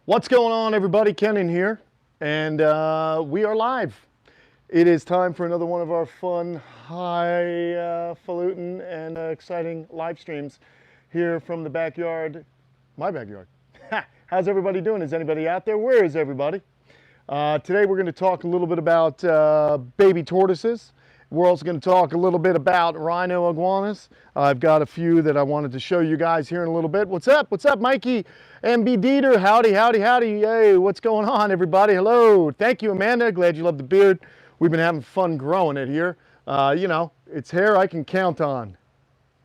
What's going on, everybody? Kenan here, and we are live. It is time for another one of our fun, highfalutin and exciting live streams here from the backyard, my backyard. How's everybody doing? Is anybody out there? Where is everybody? Today we're going to talk a little bit about baby tortoises. We're also going to talk a little bit about rhino iguanas. I've got a few that I wanted to show you guys here in a little bit. What's up? What's up, Mikey? MB Dieter, howdy, howdy, howdy. Hey, what's going on, everybody? Hello. Thank you, Amanda. Glad you love the beard. We've been having fun growing it here. You know, it's hair I can count on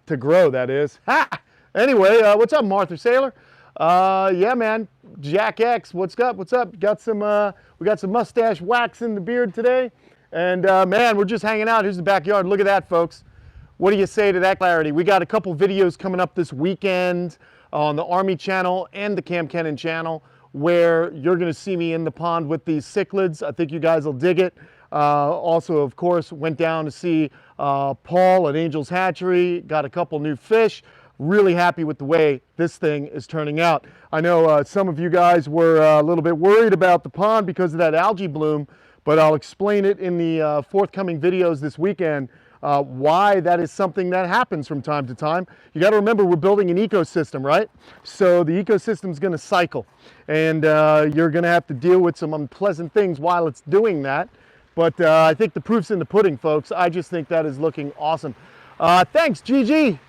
to grow, that is. Ha! Anyway, what's up, Martha Sailor? Yeah, man. Jack X, what's up? What's up? Got some, we got some mustache wax in the beard today. And man, we're just hanging out. Here's the backyard. Look at that, folks. What do you say to that clarity? We got a couple videos coming up this weekend on the Army channel and the Kamp Kenan channel where you're going to see me in the pond with these cichlids. I think you guys will dig it. Also, of course, went down to see Paul at Angel's Hatchery. Got a couple new fish. Really happy with the way this thing is turning out. I know some of you guys were a little bit worried about the pond because of that algae bloom, but I'll explain it in the forthcoming videos this weekend, why that is something that happens from time to time. You got to remember, we're building an ecosystem, right? So the ecosystem is going to cycle, and you're going to have to deal with some unpleasant things while it's doing that. But I think the proof's in the pudding, folks. I just think that is looking awesome. Thanks, Gigi.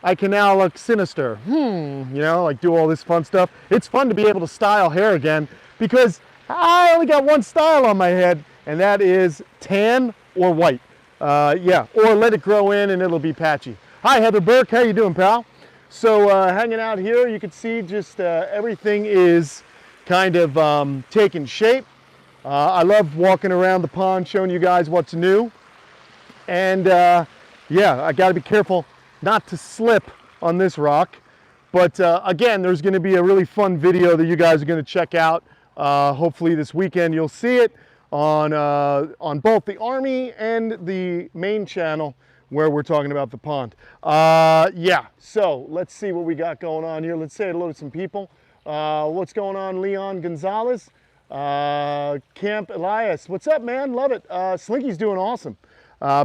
I can now look sinister. You know, like do all this fun stuff. It's fun to be able to style hair again because I only got one style on my head, and that is tan or white. Yeah, or let it grow in and it'll be patchy. Hi, Heather Burke. How you doing, pal? So hanging out here, you can see just everything is kind of taking shape. I love walking around the pond, showing you guys what's new. And yeah, I got to be careful not to slip on this rock. But again, there's going to be a really fun video that you guys are going to check out. Hopefully this weekend you'll see it on both the Army and the main channel where we're talking about the pond. Yeah, so let's see what we got going on here. Let's say hello to some people. What's going on, Leon Gonzalez? Camp Elias, what's up, man? Love it. Slinky's doing awesome.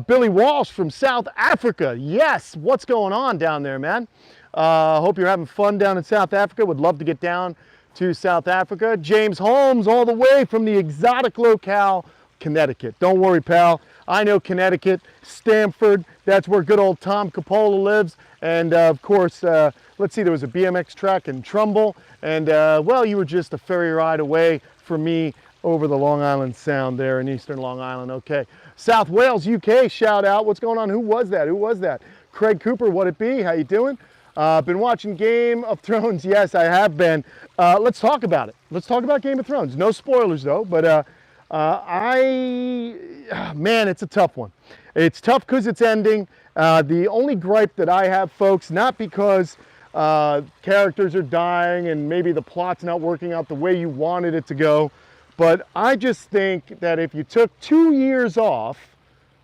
Billy Walsh from South Africa. Yes, what's going on down there, man? Hope you're having fun down in South Africa. Would love to get down to South Africa. James Holmes, all the way from the exotic locale, Connecticut. Don't worry, pal. I know Connecticut, Stamford. That's where good old Tom Coppola lives. And of course, let's see, there was a BMX track in Trumbull. And well, you were just a ferry ride away from me over the Long Island Sound there in Eastern Long Island. Okay. South Wales, UK, shout out. What's going on? Who was that? Who was that? Craig Cooper, what it be? How you doing? Been watching Game of Thrones. Yes, I have been. Let's talk about it. Let's talk about Game of Thrones. No spoilers though, but man, it's a tough one. It's tough because it's ending. The only gripe that I have, folks, not because characters are dying and maybe the plot's not working out the way you wanted it to go, but I just think that if you took 2 years off,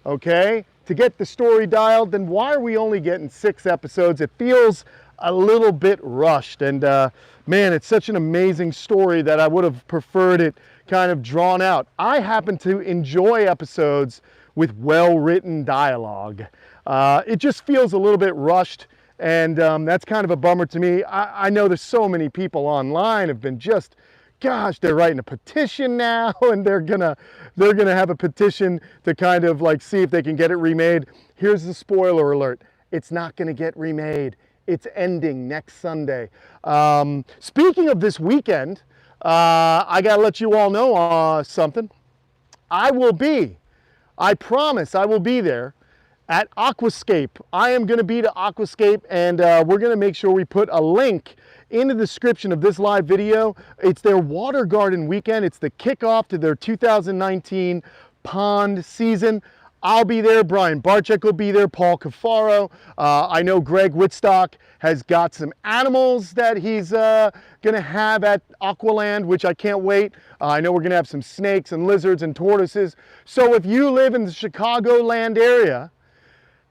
okay, to get the story dialed, then why are we only getting 6 episodes? It feels a little bit rushed. And man, it's such an amazing story that I would have preferred it kind of drawn out. I happen to enjoy episodes with well-written dialogue. It just feels a little bit rushed, and that's kind of a bummer to me. I know there's so many people online have been just, gosh, they're writing a petition now, and they're gonna have a petition to kind of like see if they can get it remade. Here's the spoiler alert: it's not gonna get remade. It's ending next Sunday. Speaking of this weekend, I gotta let you all know something. I promise I will be there at Aquascape. I am gonna be to Aquascape, and we're gonna make sure we put a link in the description of this live video. It's their water garden weekend. It's the kickoff to their 2019 pond season. I'll be there. Brian Barczyk will be there. Paul Cafaro. I know Greg Whitstock has got some animals that he's going to have at Aqualand, which I can't wait. I know we're going to have some snakes and lizards and tortoises. So if you live in the Chicagoland area,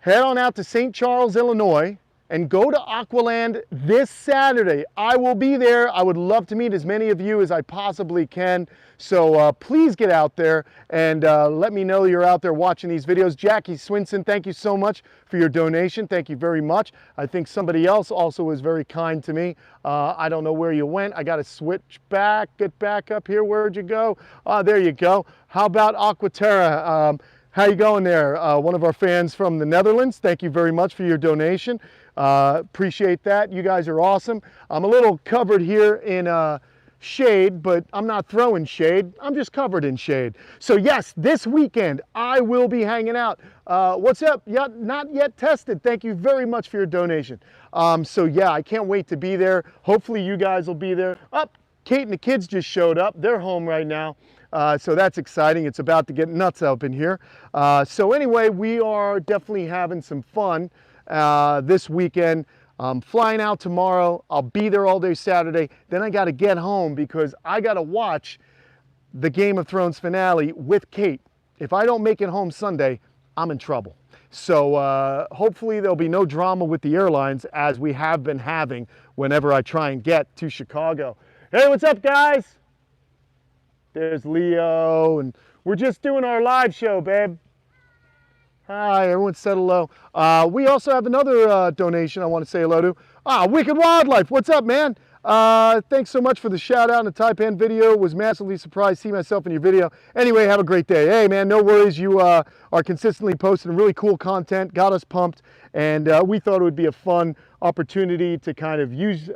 head on out to St. Charles, Illinois, and go to Aqualand this Saturday. I will be there. I would love to meet as many of you as I possibly can. So please get out there and let me know you're out there watching these videos. Jackie Swinson, thank you so much for your donation. Thank you very much. I think somebody else also was very kind to me. I don't know where you went. I got to switch back, get back up here. Where'd you go? There you go. How about Aquaterra? How you going there? One of our fans from the Netherlands. Thank you very much for your donation. Appreciate that. You guys are awesome. I'm a little covered here in shade, but I'm not throwing shade. I'm just covered in shade. So yes, this weekend I will be hanging out. What's up? Yeah, not yet tested. Thank you very much for your donation. So yeah, I can't wait to be there. Hopefully you guys will be there. Kate and the kids just showed up. They're home right now. So that's exciting. It's about to get nuts up in here. So anyway, we are definitely having some fun this weekend. I'm flying out tomorrow. I'll be there all day Saturday. Then I got to get home because I got to watch the Game of Thrones finale with Kate. If I don't make it home Sunday, I'm in trouble. So hopefully there'll be no drama with the airlines as we have been having whenever I try and get to Chicago. Hey, what's up, guys? There's Leo, and we're just doing our live show, babe. Hi, everyone said hello. We also have another donation I want to say hello to. Wicked Wildlife, what's up, man? Thanks so much for the shout out in the Taipan video. Was massively surprised to see myself in your video. Anyway, have a great day. Hey, man, no worries. You are consistently posting really cool content, got us pumped, and we thought it would be a fun opportunity to kind of use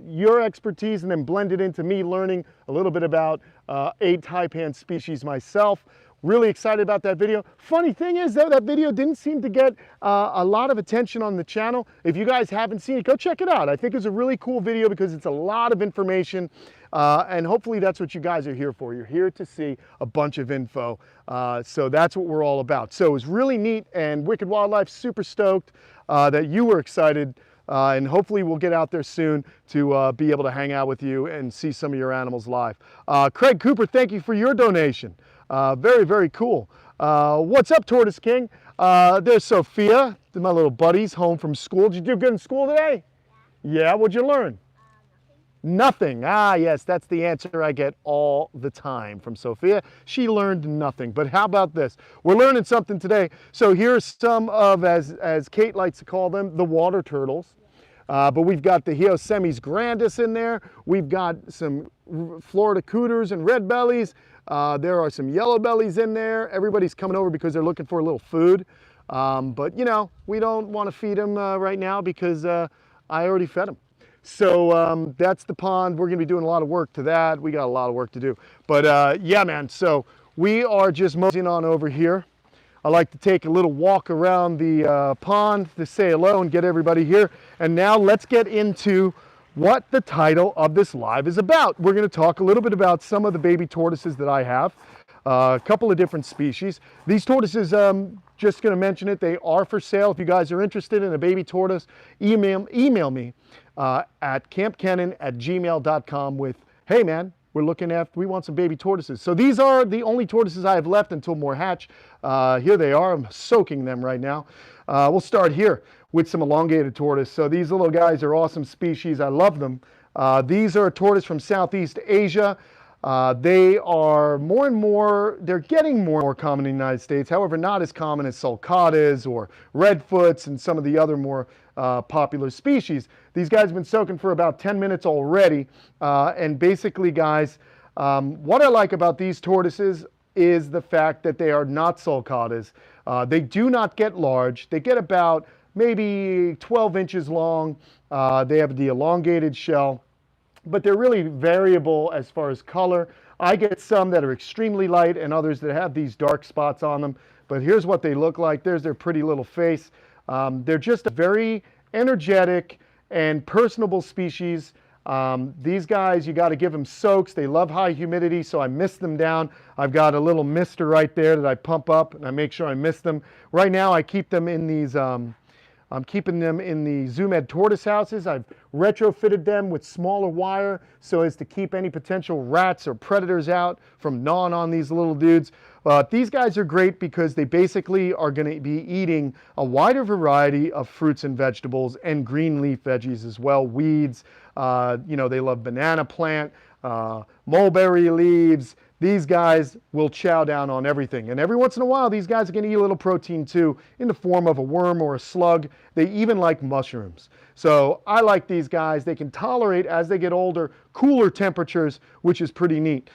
your expertise and then blend it into me learning a little bit about a taipan species myself. Really excited about that video. Funny thing is, though, that video didn't seem to get a lot of attention on the channel. If you guys haven't seen it, go check it out. I think it's a really cool video because it's a lot of information, and hopefully that's what you guys are here for. You're here to see a bunch of info. So that's what we're all about. So it was really neat, and Wicked Wildlife, super stoked that you were excited. And hopefully we'll get out there soon to be able to hang out with you and see some of your animals live. Craig Cooper, thank you for your donation. Very, very cool. What's up, Tortoise King? There's Sophia, my little buddies, home from school. Did you do good in school today? Yeah, what'd you learn? Nothing. Yes, that's the answer I get all the time from Sophia. She learned nothing. But how about this? We're learning something today. So here's some of, as Kate likes to call them, the water turtles. But we've got the Hyosemis grandis in there. We've got some Florida cooters and red bellies. There are some yellow bellies in there. Everybody's coming over because they're looking for a little food. But, you know, we don't want to feed them right now because I already fed them. So that's the pond. We're going to be doing a lot of work to that. We got a lot of work to do. But yeah, man, so we are just moseying on over here. I like to take a little walk around the pond to say hello and get everybody here. And now let's get into what the title of this live is about. We're going to talk a little bit about some of the baby tortoises that I have. A couple of different species. These tortoises, just going to mention it, they are for sale. If you guys are interested in a baby tortoise, email me at kampkenan@gmail.com with, hey man, we want some baby tortoises. So these are the only tortoises I have left until more hatch. Here they are. I'm soaking them right now. We'll start here with some elongated tortoise. So these little guys are awesome species. I love them. These are a tortoise from Southeast Asia. They are more and more, they're getting more and more common in the United States. However, not as common as sulcatas or redfoots and some of the other more popular species. These guys have been soaking for about 10 minutes already. And basically, guys, what I like about these tortoises is the fact that they are not sulcatas. They do not get large. They get about maybe 12 inches long. They have the elongated shell, but they're really variable as far as color. I get some that are extremely light and others that have these dark spots on them. But here's what they look like. There's their pretty little face. They're just a very energetic and personable species. These guys, you got to give them soaks. They love high humidity, so I mist them down. I've got a little mister right there that I pump up, and I make sure I mist them. Right now, I keep them in these, I'm keeping them in the Zoom Ed tortoise houses. I've retrofitted them with smaller wire so as to keep any potential rats or predators out from gnawing on these little dudes. These guys are great because they basically are going to be eating a wider variety of fruits and vegetables and green leaf veggies as well, weeds. You know, they love banana plant, mulberry leaves. These guys will chow down on everything. And every once in a while, these guys are going to eat a little protein too in the form of a worm or a slug. They even like mushrooms. So I like these guys. They can tolerate, as they get older, cooler temperatures, which is pretty neat.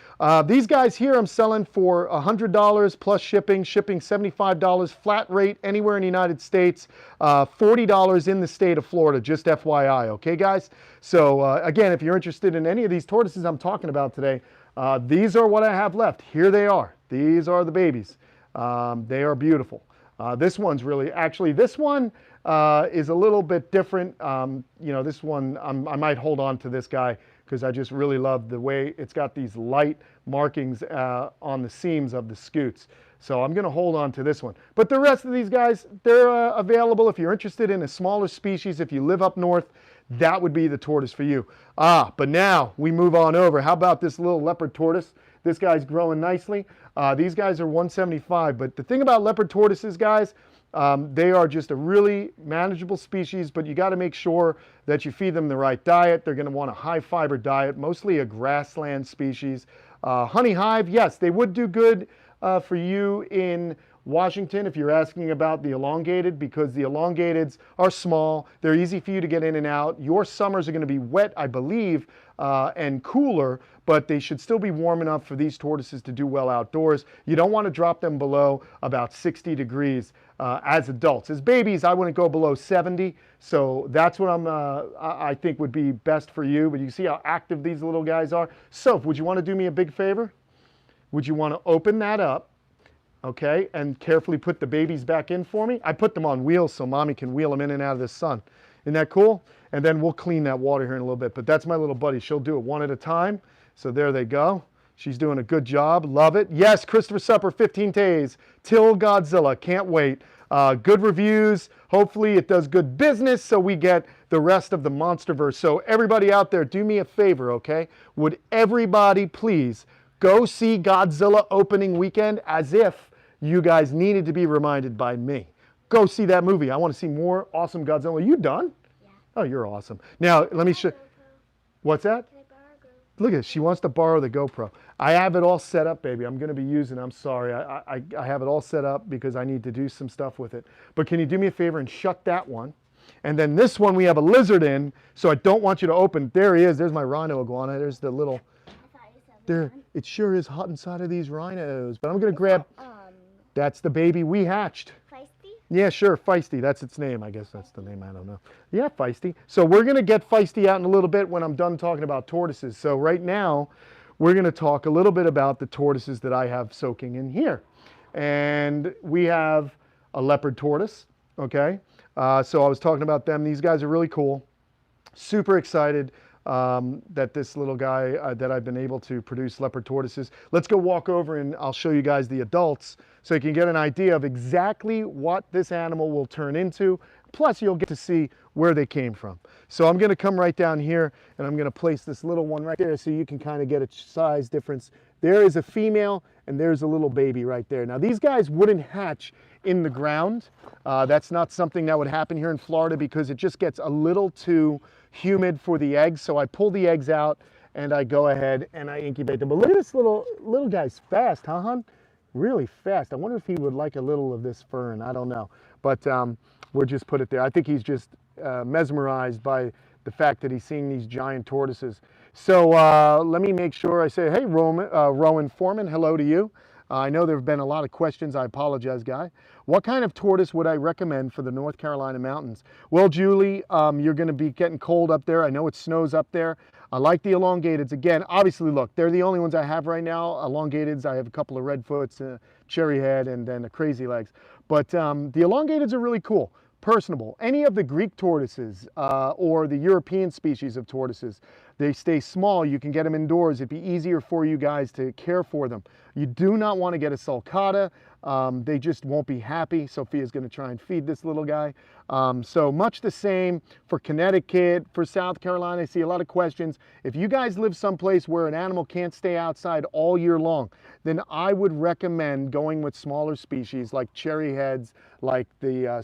These guys here I'm selling for $100 plus shipping, $75 flat rate anywhere in the United States, $40 in the state of Florida, just FYI, okay guys? So again, if you're interested in any of these tortoises I'm talking about today, these are what I have left. Here they are. These are the babies. They are beautiful. This one's really, actually this one is a little bit different. You know, this one, I might hold on to this guy because I just really love the way it's got these light markings on the seams of the scutes. So I'm going to hold on to this one. But the rest of these guys, they're available if you're interested in a smaller species. If you live up north, that would be the tortoise for you. But now we move on over. How about this little leopard tortoise? This guy's growing nicely. These guys are $175. But the thing about leopard tortoises, guys, they are just a really manageable species, but you got to make sure that you feed them the right diet. They're going to want a high fiber diet, mostly a grassland species. Honey hive, yes, they would do good for you in Washington if you're asking about the elongated, because the elongateds are small. They're easy for you to get in and out. Your summers are going to be wet, I believe, and cooler, but they should still be warm enough for these tortoises to do well outdoors. You don't want to drop them below about 60 degrees as adults. As babies, I wouldn't go below 70, so that's what I think would be best for you. But you see how active these little guys are. So would you want to do me a big favor? Would you want to open that up? Okay, and carefully put the babies back in for me. I put them on wheels so mommy can wheel them in and out of the sun. Isn't that cool? And then we'll clean that water here in a little bit. But that's my little buddy. She'll do it one at a time. So there they go. She's doing a good job. Love it. Yes, Christopher Supper, 15 days. Till Godzilla. Can't wait. Good reviews. Hopefully it does good business so we get the rest of the Monsterverse. So everybody out there, do me a favor, okay? Would everybody please go see Godzilla opening weekend as if you guys needed to be reminded by me. Go see that movie. I want to see more awesome Godzilla. Are you done? Yeah. Oh, you're awesome. Now, let me show. What's that? Can I borrow a GoPro? Look at it. She wants to borrow the GoPro. I have it all set up, baby. I'm going to be using it. I'm sorry. I have it all set up because I need to do some stuff with it. But can you do me a favor and shut that one? And then this one we have a lizard in, so I don't want you to open. There he is. There's my Rhino Iguana. There's the little. There. It sure is hot inside of these rhinos. But I'm going to grab. That's the baby we hatched. Feisty? Yeah, sure, Feisty. That's its name. I guess that's the name. I don't know. Yeah, Feisty. So we're going to get Feisty out in a little bit when I'm done talking about tortoises. So right now, we're going to talk a little bit about the tortoises that I have soaking in here. And we have a leopard tortoise, okay? So I was talking about them. These guys are really cool. Super excited that this little guy, that I've been able to produce leopard tortoises. Let's go walk over and I'll show you guys the adults so you can get an idea of exactly what this animal will turn into. Plus you'll get to see where they came from. So I'm going to come right down here and I'm going to place this little one right there so you can kind of get a size difference. There is a female and there's a little baby right there. Now these guys wouldn't hatch in the ground. That's not something that would happen here in Florida because it just gets a little too humid for the eggs. So I pull the eggs out and I go ahead and I incubate them. But look at this little guy's fast, huh, hon? Really fast. I wonder if he would like a little of this fern. I don't know. But we'll just put it there. I think he's just mesmerized by the fact that he's seeing these giant tortoises. So let me make sure I say, hey, Rowan Foreman, hello to you. I know there have been a lot of questions. I apologize, Guy. What kind of tortoise would I recommend for the North Carolina mountains? Well, Julie, you're going to be getting cold up there. I know it snows up there. I like the elongateds. Again, obviously, look, they're the only ones I have right now. Elongateds, I have a couple of Redfoots, cherry head, and then a crazy legs. But the elongateds are really cool. Personable. Any of the Greek tortoises or the European species of tortoises, They stay small. You can get them indoors. It'd be easier for you guys to care for them. You do not want to get a sulcata. They just won't be happy. Sophia's going to try and feed this little guy. So much the same for Connecticut, for South Carolina. I see a lot of questions. If you guys live someplace where an animal can't stay outside all year long, then I would recommend going with smaller species like cherry heads, like the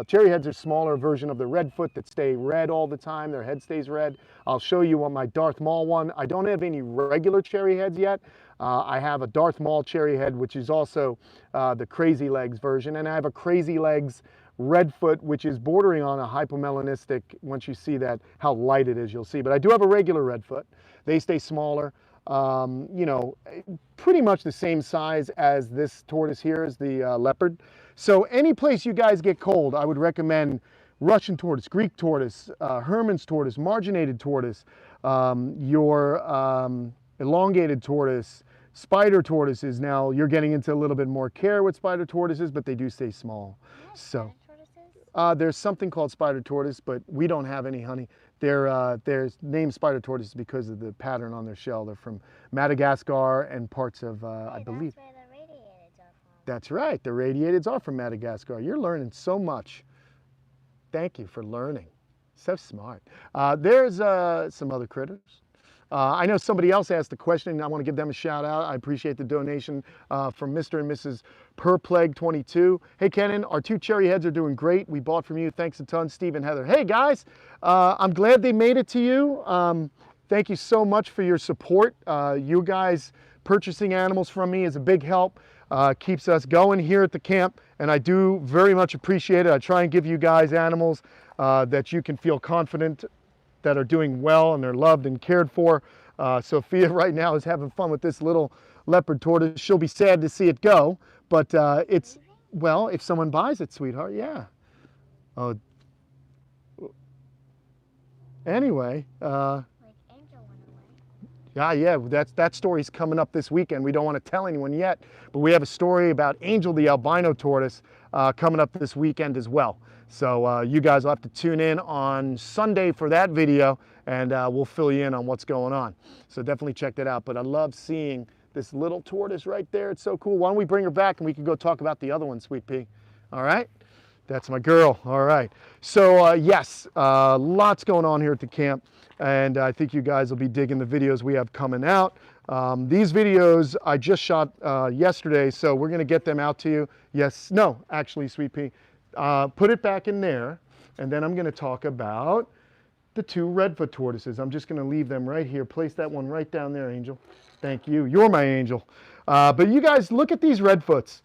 cherry heads are smaller version of the Redfoot that stay red all the time. Their head stays red. I'll show you on my Darth Maul one. I don't have any regular cherry heads yet. I have a Darth Maul cherry head, which is also the Crazy Legs version, and I have a Crazy Legs Redfoot, which is bordering on a hypomelanistic. Once you see that, how light it is, you'll see. But I do have a regular Redfoot. They stay smaller, you know, pretty much the same size as this tortoise here is the Leopard. So any place you guys get cold, I would recommend Russian tortoise, Greek tortoise, Herman's tortoise, marginated tortoise, your elongated tortoise, spider tortoises. Now you're getting into a little bit more care with spider tortoises, but they do stay small. So there's something called spider tortoise, but we don't have any, honey. They're named spider tortoises because of the pattern on their shell. They're from Madagascar and parts of, I believe. That's where the radiateds are from. That's right. The radiateds are from Madagascar. You're learning so much. Thank you for learning. So smart. There's some other critters. I know somebody else asked the question, and I want to give them a shout out. I appreciate the donation from Mr. and Mrs. Perpleg22. Hey, Kenan, our 2 cherry heads are doing great. We bought from you. Thanks a ton, Steve and Heather. Hey, guys, I'm glad they made it to you. Thank you so much for your support. You guys purchasing animals from me is a big help. Keeps us going here at the camp, and I do very much appreciate it. I try and give you guys animals that you can feel confident that are doing well and they're loved and cared for. Sophia right now is having fun with this little leopard tortoise. She'll be sad to see it go, but it's, well, if someone buys it, sweetheart, yeah. Oh, anyway. Yeah, that story's coming up this weekend. We don't want to tell anyone yet, but we have a story about Angel the albino tortoise coming up this weekend as well. So you guys will have to tune in on Sunday for that video, and we'll fill you in on what's going on. So definitely check that out. But I love seeing this little tortoise right there. It's so cool. Why don't we bring her back and we can go talk about the other one, Sweet Pea? All right? That's my girl. All right. So yes, lots going on here at the camp, and I think you guys will be digging the videos we have coming out. These videos I just shot yesterday, so we're going to get them out to you. Yes, no, actually, Sweet Pea. Put it back in there, and then I'm going to talk about the 2 Redfoot tortoises. I'm just going to leave them right here. Place that one right down there, Angel. Thank you. You're my angel. But you guys, look at these Redfoots.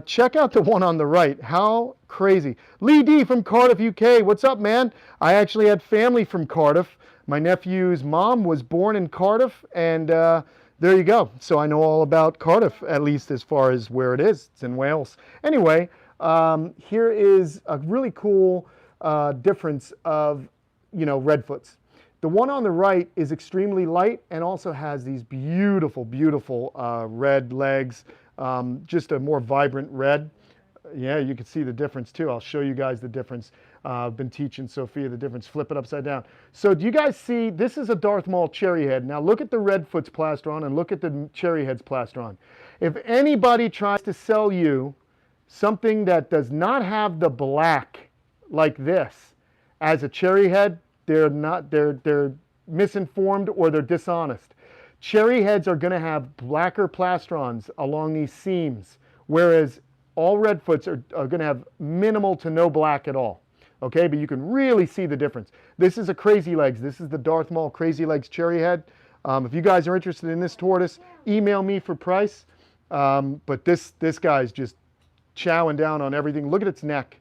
Check out the one on the right. How crazy. Lee D from Cardiff, UK. What's up, man? I actually had family from Cardiff. My nephew's mom was born in Cardiff, and there you go. So I know all about Cardiff, at least as far as where it is. It's in Wales. Anyway, here is a really cool difference of, you know, Redfoots. The one on the right is extremely light and also has these beautiful, beautiful red legs, just a more vibrant red. Yeah, you can see the difference too. I'll show you guys the difference. I've been teaching Sophia the difference. Flip it upside down. So do you guys see, this is a Darth Maul cherry head. Now look at the Redfoot's plastron and look at the cherry head's plastron. If anybody tries to sell you something that does not have the black like this as a cherry head, they're misinformed or they're dishonest. Cherry heads are going to have blacker plastrons along these seams, whereas all Redfoots are going to have minimal to no black at all. Okay, but you can really see the difference. This is a Crazy Legs. This is the Darth Maul Crazy Legs cherry head. If you guys are interested in this tortoise, email me for price. But this guy's just chowing down on everything. Look at its neck.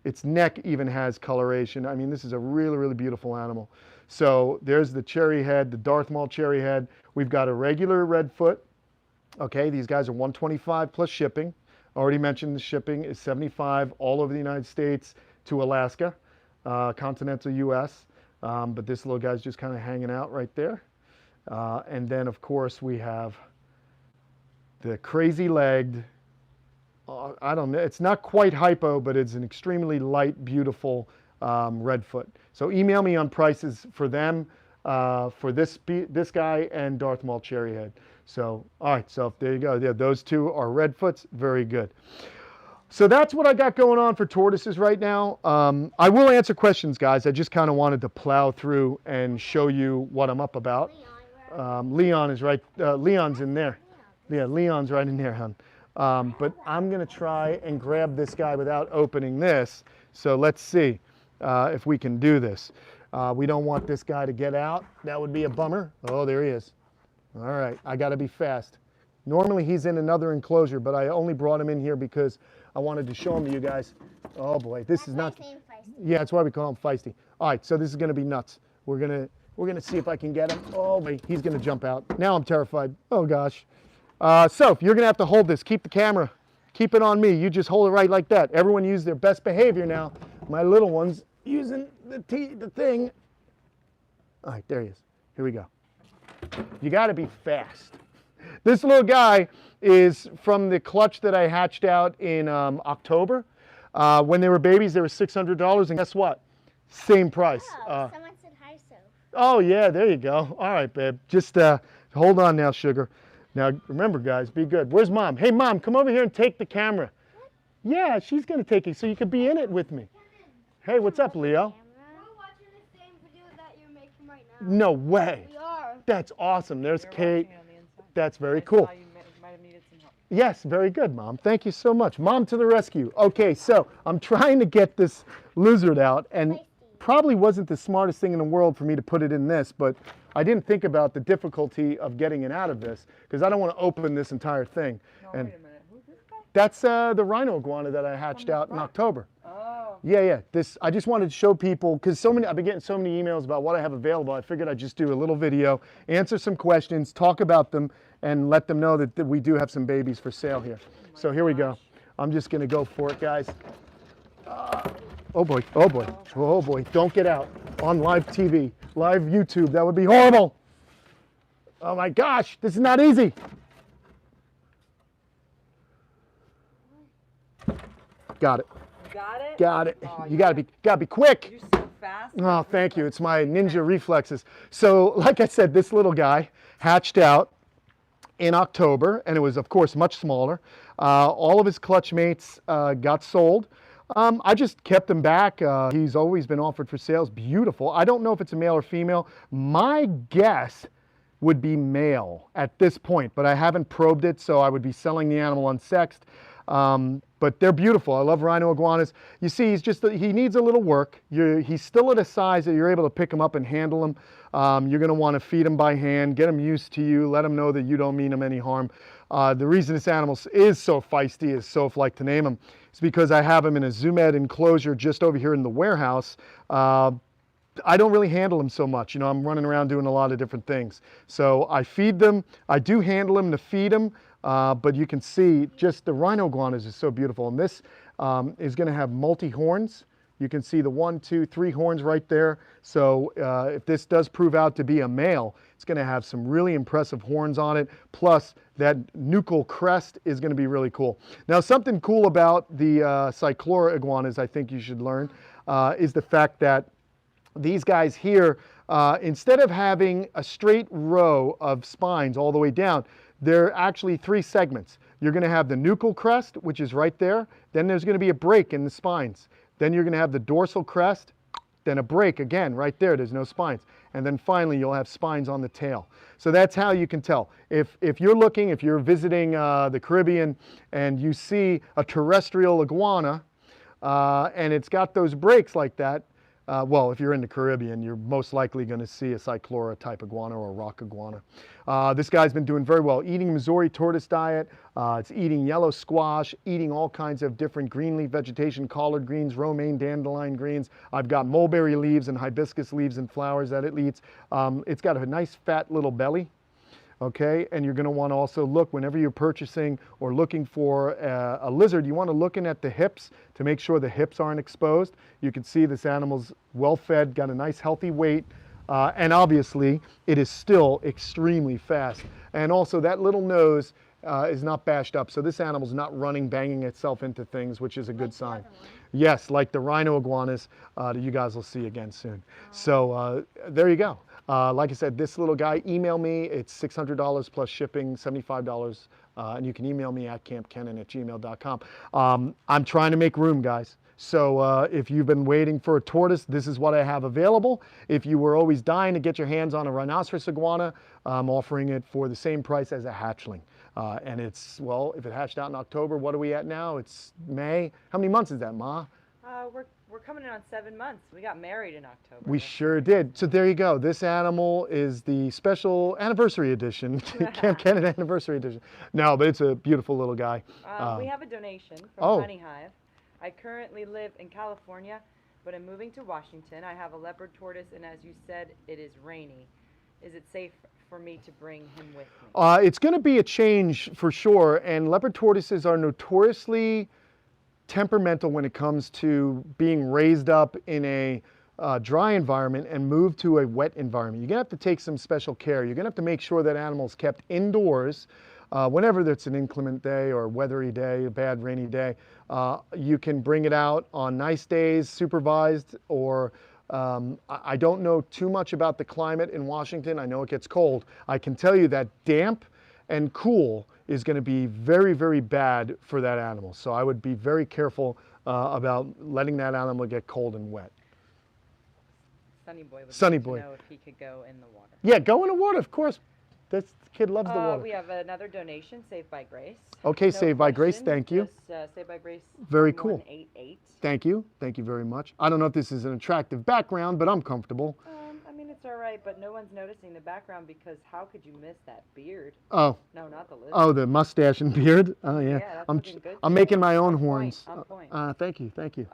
Its neck even has coloration. I mean, this is a really, really beautiful animal. So there's the cherry head, the Darth Maul cherry head. We've got a regular Redfoot. Okay, these guys are $125 plus shipping. Already mentioned the shipping is $75 all over the United States to Alaska, continental US. But this little guy's just kind of hanging out right there. And then, of course, we have the crazy-legged, I don't know, it's not quite hypo, but it's an extremely light, beautiful Redfoot. So email me on prices for them. for this guy and Darth Maul Cherryhead. So, all right, so there you go. Yeah, those two are Redfoots. Very good. So that's what I got going on for tortoises right now. I will answer questions, guys. I just kind of wanted to plow through and show you what I'm up about. Leon is right. Leon's in there. Yeah, Leon's right in there, hon. But I'm going to try and grab this guy without opening this. So let's see if we can do this. We don't want this guy to get out. That would be a bummer. Oh, there he is. All right, I got to be fast. Normally he's in another enclosure, but I only brought him in here because I wanted to show him to you guys. Oh boy, this is not. Yeah, that's why we call him feisty. All right, so this is going to be nuts. We're gonna see if I can get him. Oh wait, he's going to jump out. Now I'm terrified. Oh gosh. So you're going to have to hold this. Keep the camera. Keep it on me. You just hold it right like that. Everyone use their best behavior now. My little one's using the thing. All right, there he is. Here we go. You got to be fast. This little guy is from the clutch that I hatched out in October. When they were babies, they were $600, and guess what? Same price. Oh, someone said hi, so. Oh yeah, there you go. All right, babe. Just hold on now, sugar. Now remember, guys, be good. Where's Mom? Hey, Mom, come over here and take the camera. What? Yeah, she's gonna take it so you could be in it with me. Hey, what's up, Leo? We're watching the same video that you're making right now. No way. We are. That's awesome. There's Kate. That's very cool. Yes, very good, Mom. Thank you so much. Mom to the rescue. Okay, so I'm trying to get this lizard out, and probably wasn't the smartest thing in the world for me to put it in this, but I didn't think about the difficulty of getting it out of this because I don't want to open this entire thing. No, And wait a minute. Who's this guy? that's the Rhino Iguana that I hatched out in October. Oh. Yeah. I just wanted to show people because I've been getting so many emails about what I have available. I figured I'd just do a little video, answer some questions, talk about them, and let them know that we do have some babies for sale here. So here we go. I'm just gonna go for it, guys. Oh boy, oh boy, oh boy. Don't get out on live TV, live YouTube. That would be horrible. Oh my gosh, this is not easy. Got it. Got it? Got it. Oh, You gotta be quick. You're so fast. Oh, thank you. It's my ninja reflexes. So, like I said, this little guy hatched out in October, and it was, of course, much smaller. All of his clutch mates got sold. I just kept him back. He's always been offered for sales. Beautiful. I don't know if it's a male or female. My guess would be male at this point, but I haven't probed it, so I would be selling the animal unsexed. But they're beautiful. I love Rhino Iguanas. You see, he needs a little work. He's still at a size that you're able to pick him up and handle him. You're going to want to feed him by hand, get him used to you, let him know that you don't mean him any harm. The reason this animal is so feisty, as Soph liked to name him, is because I have him in a Zoom-Ed enclosure just over here in the warehouse. I don't really handle them so much. You know, I'm running around doing a lot of different things. So I feed them. I do handle them to feed them. But you can see just the Rhino Iguanas is so beautiful. And this is going to have multi-horns. You can see the 1, 2, 3 horns right there. So if this does prove out to be a male, it's going to have some really impressive horns on it. Plus that nuchal crest is going to be really cool. Now something cool about the Cyclura iguanas I think you should learn is the fact that these guys here, instead of having a straight row of spines all the way down, they're actually 3 segments. You're going to have the nuchal crest, which is right there. Then there's going to be a break in the spines. Then you're going to have the dorsal crest, then a break again right there. There's no spines. And then finally you'll have spines on the tail. So that's how you can tell. If you're visiting the Caribbean and you see a terrestrial iguana and it's got those breaks like that, well, if you're in the Caribbean, you're most likely going to see a Cyclura type iguana or a rock iguana. This guy's been doing very well, eating Missouri tortoise diet. It's eating yellow squash, eating all kinds of different green leaf vegetation, collard greens, romaine, dandelion greens. I've got mulberry leaves and hibiscus leaves and flowers that it eats. It's got a nice fat little belly. Okay, and you're going to want to also look whenever you're purchasing or looking for a lizard, you want to look in at the hips to make sure the hips aren't exposed. You can see this animal's well fed, got a nice healthy weight, and obviously it is still extremely fast. And also that little nose is not bashed up, so this animal's not running, banging itself into things, which is a good sign. Yes, like the Rhino Iguanas that you guys will see again soon. So there you go. Like I said, this little guy, email me. It's $600 plus shipping, $75. And you can email me at kampkenan@gmail.com. I'm trying to make room, guys. So if you've been waiting for a tortoise, this is what I have available. If you were always dying to get your hands on a rhinoceros iguana, I'm offering it for the same price as a hatchling. And it's, well, if it hatched out in October, what are we at now? It's May. How many months is that, Ma? We're coming in on 7 months. We got married in October. We sure did. So there you go. This animal is the special anniversary edition, Kamp Kenan anniversary edition. No, but it's a beautiful little guy. We have a donation from Honey Hive. I currently live in California, but I'm moving to Washington. I have a leopard tortoise, and as you said, it is rainy. Is it safe for me to bring him with me? It's going to be a change for sure, and leopard tortoises are notoriously temperamental when it comes to being raised up in a dry environment and moved to a wet environment. You're going to have to take some special care. You're going to have to make sure that animal's kept indoors whenever it's an inclement day or a weathery day, a bad rainy day. You can bring it out on nice days, supervised, or I don't know too much about the climate in Washington. I know it gets cold. I can tell you that damp and cool is going to be very, very bad for that animal. So I would be very careful about letting that animal get cold and wet. Sonny Boy would Sonny like to Boy. know if he could go in the water. Yeah, go in the water, of course. This kid loves the water. We have another donation, Saved by Grace. Okay, Saved by Grace, question, thank you. Just, Saved by Grace. Very cool. 188. Thank you. Thank you very much. I don't know if this is an attractive background, but I'm comfortable. I mean, it's all right, but no one's noticing the background because how could you miss that beard? Oh. No, not the lizard. Oh, the mustache and beard. Oh yeah. Yeah, that's looking good I'm today. making my own On point, horns. on point. Thank you. Thank you.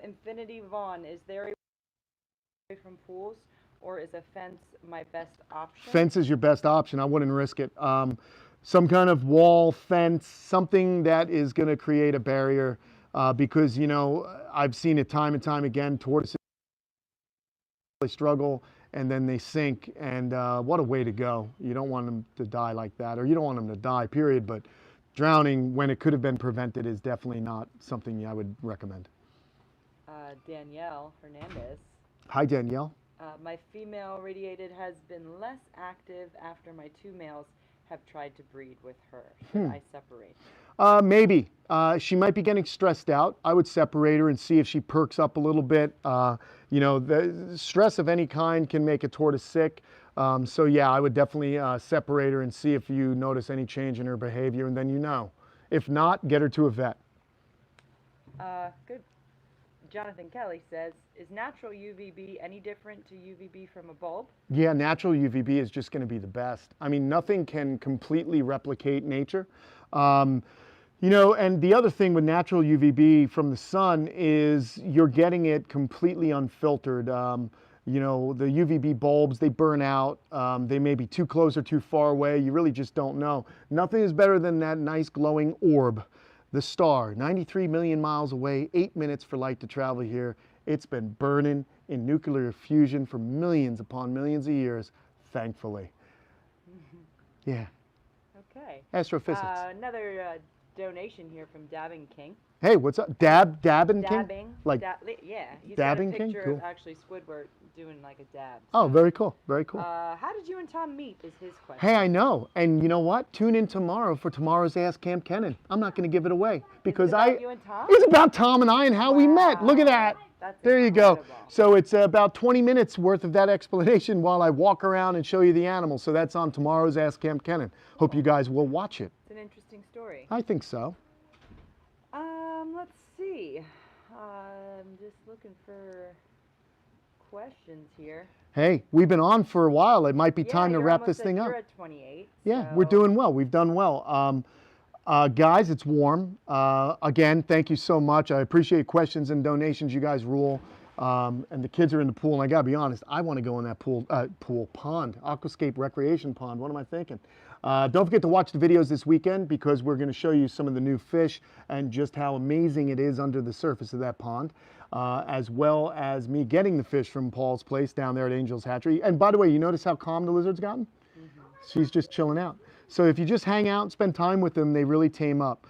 Infinity Vaughn, is there a way from pools, or is a fence my best option? Fence is your best option. I wouldn't risk it. Some kind of wall, fence, something that is going to create a barrier, because you know I've seen it time and time again. Tortoises, they struggle and then they sink, and what a way to go. You don't want them to die like that, or you don't want them to die, period. But drowning when it could have been prevented is definitely not something I would recommend. Danielle Hernandez. Hi, Danielle. My female radiated has been less active after my 2 males have tried to breed with her. Should I separate? Maybe. She might be getting stressed out. I would separate her and see if she perks up a little bit. You know, the stress of any kind can make a tortoise sick. So yeah, I would definitely separate her and see if you notice any change in her behavior, and then you know. If not, get her to a vet. Good. Jonathan Kelly says, is natural UVB any different to UVB from a bulb? Yeah, natural UVB is just going to be the best. I mean, nothing can completely replicate nature. You know, and the other thing with natural UVB from the sun is you're getting it completely unfiltered. You know, the UVB bulbs, they burn out. They may be too close or too far away. You really just don't know. Nothing is better than that nice glowing orb. The star, 93 million miles away, 8 minutes for light to travel here. It's been burning in nuclear fusion for millions upon millions of years, thankfully. Yeah. Okay. Astrophysics. Another donation here from Dabbing King. Hey, what's up? Dabbing King? Dabbing. Like yeah. He's Dabbing got a King? picture Cool. of actually Squidward doing like a dab. Oh, very cool. Very cool. How did you and Tom meet is his question. Hey, I know. And you know what? Tune in tomorrow for tomorrow's Ask Kamp Kenan. I'm not going to give it away because about you and Tom? It's about Tom and I and how we met. Look at that. That's There you go. incredible. So it's about 20 minutes worth of that explanation while I walk around and show you the animals. So that's on tomorrow's Ask Kamp Kenan. Hope you guys will watch it. It's an interesting story. I think so. Let's see. I'm just looking for questions here. Hey, we've been on for a while. It might be time to you're wrap almost this thing up. You're at 28. Yeah, so- we're doing well. We've done well. Guys, it's warm. Again, thank you so much. I appreciate questions and donations. You guys rule. And the kids are in the pool, and I gotta be honest, I want to go in that pond, Aquascape recreation pond. What am I thinking? Don't forget to watch the videos this weekend because we're going to show you some of the new fish and just how amazing it is under the surface of that pond, as well as me getting the fish from Paul's place down there at Angel's Hatchery. And by the way, you notice how calm the lizard's gotten? She's just chilling out. So if you just hang out and spend time with them, they really tame up.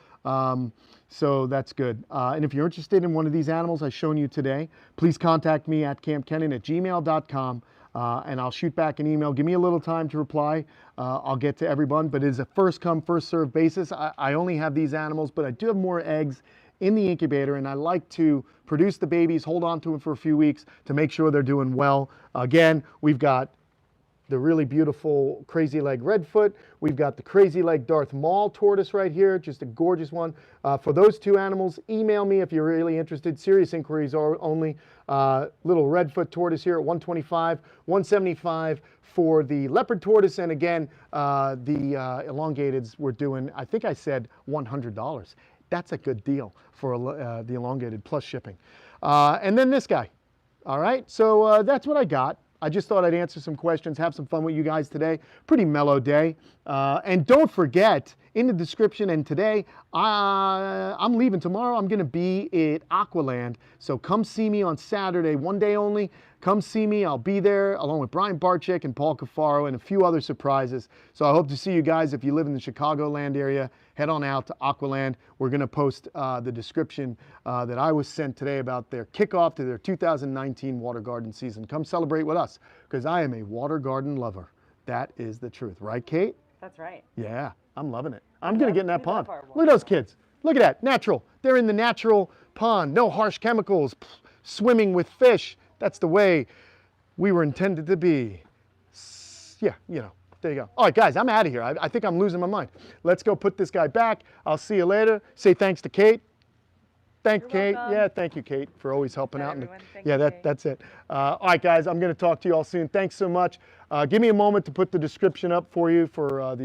So that's good. And if you're interested in one of these animals I've shown you today, please contact me at kampkenan@gmail.com. and I'll shoot back an email. Give me a little time to reply. I'll get to everyone, but it is a first come, first served basis. I only have these animals, but I do have more eggs in the incubator, and I like to produce the babies, hold on to them for a few weeks to make sure they're doing well. Again, we've got the really beautiful crazy leg Redfoot. We've got the crazy leg Darth Maul tortoise right here, just a gorgeous one. For those two animals, email me if you're really interested. Serious inquiries are only. Little Redfoot tortoise here at $125, $175 for the leopard tortoise, and again, the elongateds we're doing, I think I said $100. That's a good deal for the elongated plus shipping. And then this guy. All right, so that's what I got. I just thought I'd answer some questions, have some fun with you guys today. Pretty mellow day. And don't forget, in the description, and today, I'm leaving tomorrow. I'm going to be at Aqualand. So come see me on Saturday, one day only. Come see me. I'll be there along with Brian Barczyk and Paul Cafaro and a few other surprises. So I hope to see you guys. If you live in the Chicagoland area, head on out to Aqualand. We're going to post the description that I was sent today about their kickoff to their 2019 water garden season. Come celebrate with us, because I am a water garden lover. That is the truth. Right, Kate? That's right. Yeah, I'm loving it. I'm going to get in that pond. Look at those kids. Look at that. Natural. They're in the natural pond. No harsh chemicals. Swimming with fish. That's the way we were intended to be. Yeah, you know. There you go. All right, guys, I'm out of here. I think I'm losing my mind. Let's go put this guy back. I'll see you later. Say thanks to Kate. Thank Kate. Welcome. Yeah, thank you, Kate, for always helping out. Yeah, Kate. that's it. All right, guys, I'm going to talk to you all soon. Thanks so much. Give me a moment to put the description up for you for the